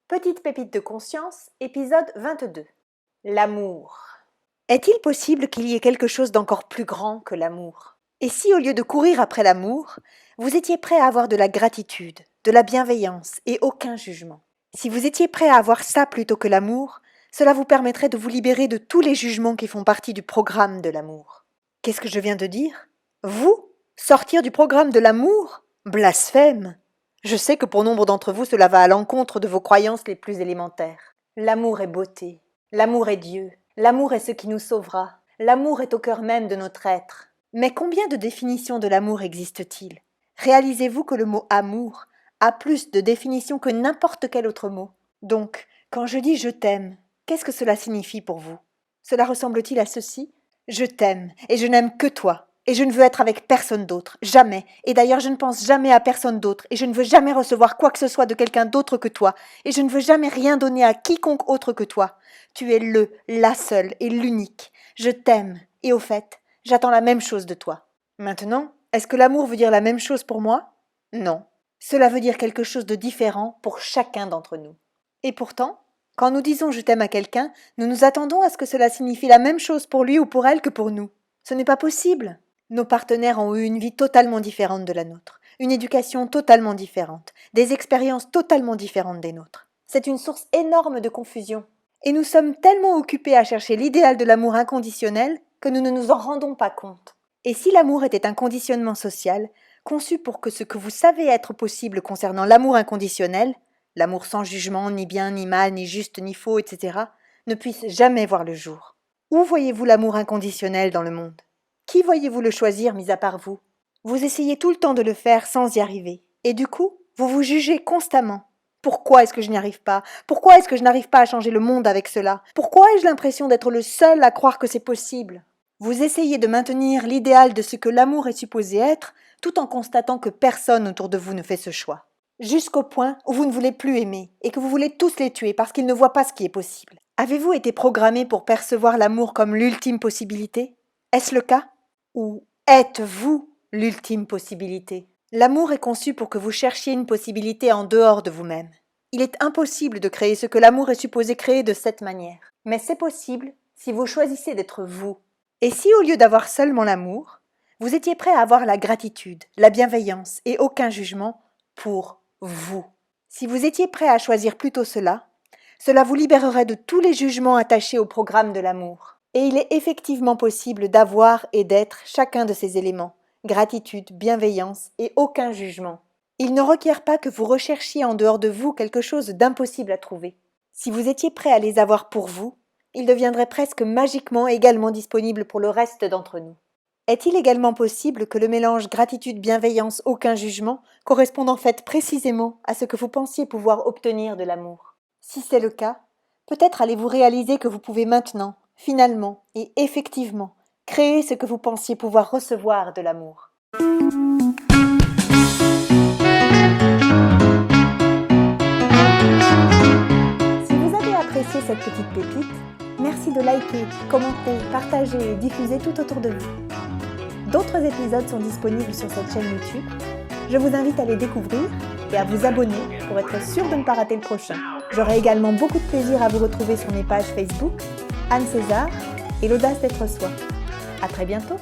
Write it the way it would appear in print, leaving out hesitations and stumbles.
Petite pépite de conscience, épisode 22. L'amour. Est-il possible qu'il y ait quelque chose d'encore plus grand que l'amour? Et si, au lieu de courir après l'amour, vous étiez prêt à avoir de la gratitude, de la bienveillance et aucun jugement? Si vous étiez prêt à avoir ça plutôt que l'amour, cela vous permettrait de vous libérer de tous les jugements qui font partie du programme de l'amour. Qu'est-ce que je viens de dire? Vous? Sortir du programme de l'amour? Blasphème! Je sais que pour nombre d'entre vous, cela va à l'encontre de vos croyances les plus élémentaires. L'amour est beauté, l'amour est Dieu, l'amour est ce qui nous sauvera, l'amour est au cœur même de notre être. Mais combien de définitions de l'amour existe-t-il? Réalisez-vous que le mot amour a plus de définitions que n'importe quel autre mot. Donc, quand je dis je t'aime, qu'est-ce que cela signifie pour vous? Cela ressemble-t-il à ceci? Je t'aime et je n'aime que toi. Et je ne veux être avec personne d'autre, jamais. Et d'ailleurs, je ne pense jamais à personne d'autre. Et je ne veux jamais recevoir quoi que ce soit de quelqu'un d'autre que toi. Et je ne veux jamais rien donner à quiconque autre que toi. Tu es la seule et l'unique. Je t'aime. Et au fait, j'attends la même chose de toi. Maintenant, est-ce que l'amour veut dire la même chose pour moi? Non. Cela veut dire quelque chose de différent pour chacun d'entre nous. Et pourtant, quand nous disons je t'aime à quelqu'un, nous nous attendons à ce que cela signifie la même chose pour lui ou pour elle que pour nous. Ce n'est pas possible. Nos partenaires ont eu une vie totalement différente de la nôtre, une éducation totalement différente, des expériences totalement différentes des nôtres. C'est une source énorme de confusion. Et nous sommes tellement occupés à chercher l'idéal de l'amour inconditionnel que nous ne nous en rendons pas compte. Et si l'amour était un conditionnement social, conçu pour que ce que vous savez être possible concernant l'amour inconditionnel, l'amour sans jugement, ni bien, ni mal, ni juste, ni faux, etc., ne puisse jamais voir le jour? Où voyez-vous l'amour inconditionnel dans le monde? Qui voyez-vous le choisir, mis à part vous? Vous essayez tout le temps de le faire sans y arriver. Et du coup, vous vous jugez constamment. Pourquoi est-ce que je n'y arrive pas? Pourquoi est-ce que je n'arrive pas à changer le monde avec cela? Pourquoi ai-je l'impression d'être le seul à croire que c'est possible? Vous essayez de maintenir l'idéal de ce que l'amour est supposé être, tout en constatant que personne autour de vous ne fait ce choix. Jusqu'au point où vous ne voulez plus aimer, et que vous voulez tous les tuer parce qu'ils ne voient pas ce qui est possible. Avez-vous été programmé pour percevoir l'amour comme l'ultime possibilité? Est-ce le cas? Ou êtes-vous l'ultime possibilité? L'amour est conçu pour que vous cherchiez une possibilité en dehors de vous-même. Il est impossible de créer ce que l'amour est supposé créer de cette manière. Mais c'est possible si vous choisissez d'être vous. Et si au lieu d'avoir seulement l'amour, vous étiez prêt à avoir la gratitude, la bienveillance et aucun jugement pour vous? Si vous étiez prêt à choisir plutôt cela vous libérerait de tous les jugements attachés au programme de l'amour. Et il est effectivement possible d'avoir et d'être chacun de ces éléments, gratitude, bienveillance et aucun jugement. Il ne requiert pas que vous recherchiez en dehors de vous quelque chose d'impossible à trouver. Si vous étiez prêt à les avoir pour vous, ils deviendraient presque magiquement également disponibles pour le reste d'entre nous. Est-il également possible que le mélange gratitude, bienveillance, aucun jugement corresponde en fait précisément à ce que vous pensiez pouvoir obtenir de l'amour? Si c'est le cas, peut-être allez-vous réaliser que vous pouvez maintenant, finalement et effectivement, créer ce que vous pensiez pouvoir recevoir de l'amour. Si vous avez apprécié cette petite pépite, merci de liker, commenter, partager et diffuser tout autour de vous. D'autres épisodes sont disponibles sur cette chaîne YouTube. Je vous invite à les découvrir et à vous abonner pour être sûr de ne pas rater le prochain. J'aurai également beaucoup de plaisir à vous retrouver sur mes pages Facebook, Anne César et l'audace d'être soi. À très bientôt!